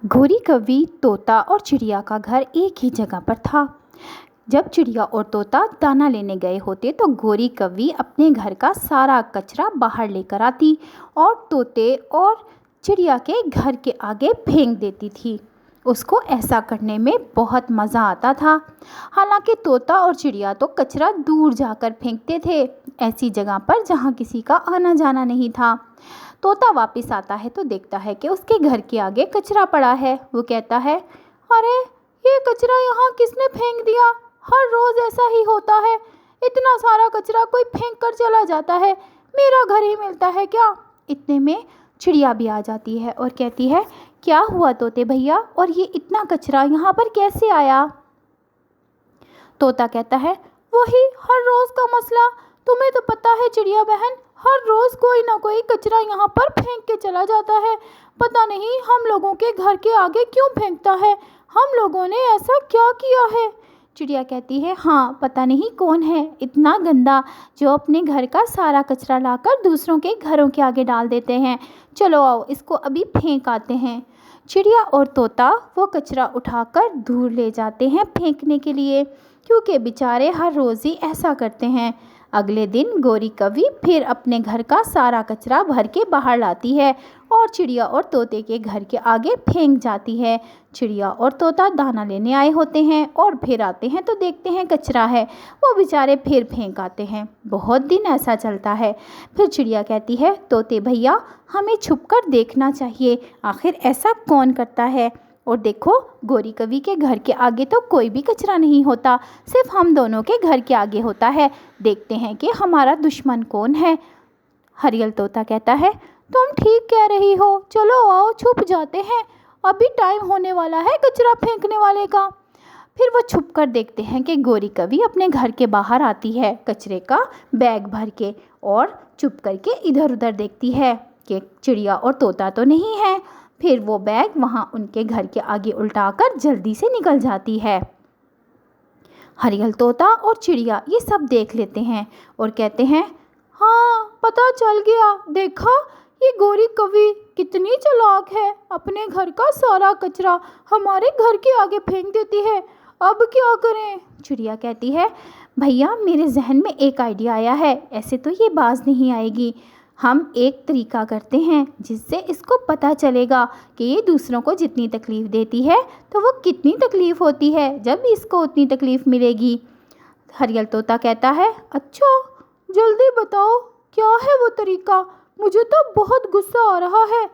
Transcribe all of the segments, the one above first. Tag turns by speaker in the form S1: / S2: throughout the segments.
S1: गोरी कौवी, तोता और चिड़िया का घर एक ही जगह पर था। जब चिड़िया और तोता दाना लेने गए होते तो गोरी कौवी अपने घर का सारा कचरा बाहर लेकर आती और तोते और चिड़िया के घर के आगे फेंक देती थी। उसको ऐसा करने में बहुत मज़ा आता था। हालांकि तोता और चिड़िया तो कचरा दूर जाकर फेंकते थे, ऐसी जगह पर जहाँ किसी का आना जाना नहीं था। तोता वापस आता है तो देखता है कि उसके घर के आगे कचरा पड़ा है। वो कहता है, अरे ये कचरा यहाँ किसने फेंक दिया? हर रोज़ ऐसा ही होता है, इतना सारा कचरा कोई फेंक कर चला जाता है, मेरा घर ही मिलता है क्या? इतने में चिड़िया भी आ जाती है और कहती है, क्या हुआ तोते भैया, और ये इतना कचरा यहाँ पर कैसे आया? तोता कहता है, वही हर रोज़ का मसला, तुम्हें तो पता है चिड़िया बहन, हर रोज़ कोई ना कोई कचरा यहाँ पर फेंक के चला जाता है। पता नहीं हम लोगों के घर के आगे क्यों फेंकता है, हम लोगों ने ऐसा क्या किया है? चिड़िया कहती है, हाँ पता नहीं कौन है इतना गंदा जो अपने घर का सारा कचरा लाकर दूसरों के घरों के आगे डाल देते हैं। चलो आओ इसको अभी फेंक आते हैं। चिड़िया और तोता वो कचरा उठाकर दूर ले जाते हैं फेंकने के लिए, क्योंकि बेचारे हर रोज़ ही ऐसा करते हैं। अगले दिन गोरी कौवी फिर अपने घर का सारा कचरा भर के बाहर लाती है और चिड़िया और तोते के घर के आगे फेंक जाती है। चिड़िया और तोता दाना लेने आए होते हैं और फिर आते हैं तो देखते हैं कचरा है, वो बेचारे फिर फेंक आते हैं। बहुत दिन ऐसा चलता है। फिर चिड़िया कहती है, तोते भैया हमें छुपकर देखना चाहिए, आखिर ऐसा कौन करता है? और देखो गोरी कौवी के घर के आगे तो कोई भी कचरा नहीं होता, सिर्फ हम दोनों के घर के आगे होता है। देखते हैं कि हमारा दुश्मन कौन है। हरियल तोता कहता है, तुम ठीक कह रही हो, चलो आओ छुप जाते हैं, अभी टाइम होने वाला है कचरा फेंकने वाले का। फिर वो छुप कर देखते हैं कि गोरी कौवी अपने घर के बाहर आती है कचरे का बैग भर के, और चुप करके इधर उधर देखती है कि चिड़िया और तोता तो नहीं है। फिर वो बैग वहाँ उनके घर के आगे उल्टाकर जल्दी से निकल जाती है। हरियल तोता और चिड़िया ये सब देख लेते हैं और कहते हैं, हाँ पता चल गया, देखा ये गोरी कौवी कितनी चालाक है, अपने घर का सारा कचरा हमारे घर के आगे फेंक देती है, अब क्या करें? चिड़िया कहती है, भैया मेरे जहन में एक आइडिया आया है, ऐसे तो ये बाज नहीं आएगी, हम एक तरीका करते हैं जिससे इसको पता चलेगा कि ये दूसरों को जितनी तकलीफ़ देती है तो वो कितनी तकलीफ़ होती है जब इसको उतनी तकलीफ़ मिलेगी। हरियल तोता कहता है, अच्छा जल्दी बताओ क्या है वो तरीका, मुझे तो बहुत गुस्सा आ रहा है।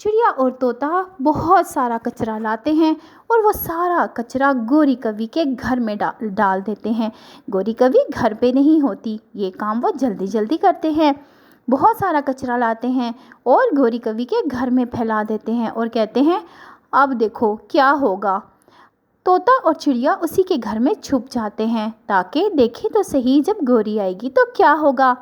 S1: चिड़िया और तोता बहुत सारा कचरा लाते हैं और वो सारा कचरा गोरी कौवी के घर में डाल देते हैं। गोरी कौवी घर पे नहीं होती, ये काम वो जल्दी जल्दी करते हैं। बहुत सारा कचरा लाते हैं और गोरी कौवी के घर में फैला देते हैं और कहते हैं, अब देखो क्या होगा। तोता और चिड़िया उसी के घर में छुप जाते हैं ताकि देखें तो सही जब गोरी आएगी तो क्या होगा।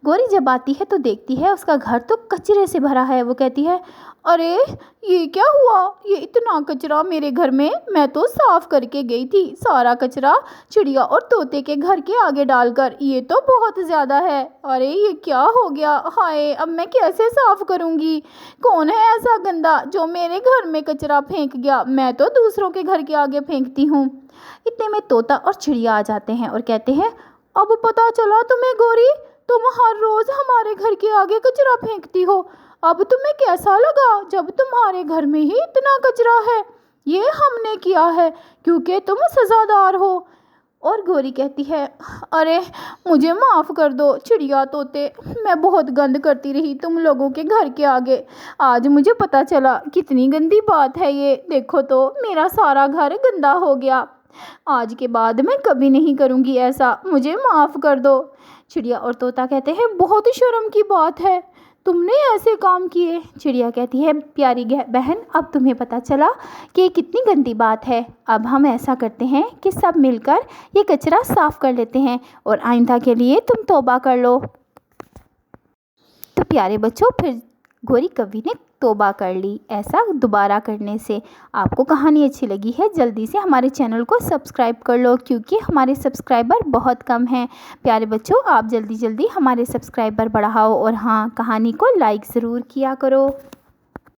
S1: गोरी जब आती है तो देखती है उसका घर तो कचरे से भरा है। वो कहती है, अरे ये क्या हुआ, ये इतना कचरा मेरे घर में, मैं तो साफ़ करके गई थी, सारा कचरा चिड़िया और तोते के घर के आगे डालकर, ये तो बहुत ज़्यादा है। अरे ये क्या हो गया, हाय अब मैं कैसे साफ़ करूँगी? कौन है ऐसा गंदा जो मेरे घर में कचरा फेंक गया, मैं तो दूसरों के घर के आगे फेंकती हूँ। इतने में तोता और चिड़िया आ जाते हैं और कहते हैं, अब पता चला तुम्हें गोरी, तुम हर रोज़ हमारे घर के आगे कचरा फेंकती हो, अब तुम्हें कैसा लगा जब तुम्हारे घर में ही इतना कचरा है? ये हमने किया है क्योंकि तुम सज़ादार हो। और गोरी कहती है, अरे मुझे माफ़ कर दो चिड़िया तोते, मैं बहुत गंद करती रही तुम लोगों के घर के आगे, आज मुझे पता चला कितनी गंदी बात है ये, देखो तो मेरा सारा घर गंदा हो गया, आज के बाद मैं कभी नहीं करूँगी ऐसा, मुझे माफ़ कर दो। चिड़िया और तोता कहते हैं, बहुत शर्म की बात है, तुमने ऐसे काम किए। चिड़िया कहती है, प्यारी बहन अब तुम्हें पता चला कि कितनी गंदी बात है, अब हम ऐसा करते हैं कि सब मिलकर ये कचरा साफ़ कर लेते हैं और आइंदा के लिए तुम तौबा कर लो। तो प्यारे बच्चों फिर गोरी कौवी ने तौबा कर ली ऐसा दोबारा करने से। आपको कहानी अच्छी लगी है, जल्दी से हमारे चैनल को सब्सक्राइब कर लो क्योंकि हमारे सब्सक्राइबर बहुत कम हैं। प्यारे बच्चों आप जल्दी जल्दी हमारे सब्सक्राइबर बढ़ाओ और हाँ कहानी को लाइक ज़रूर किया करो।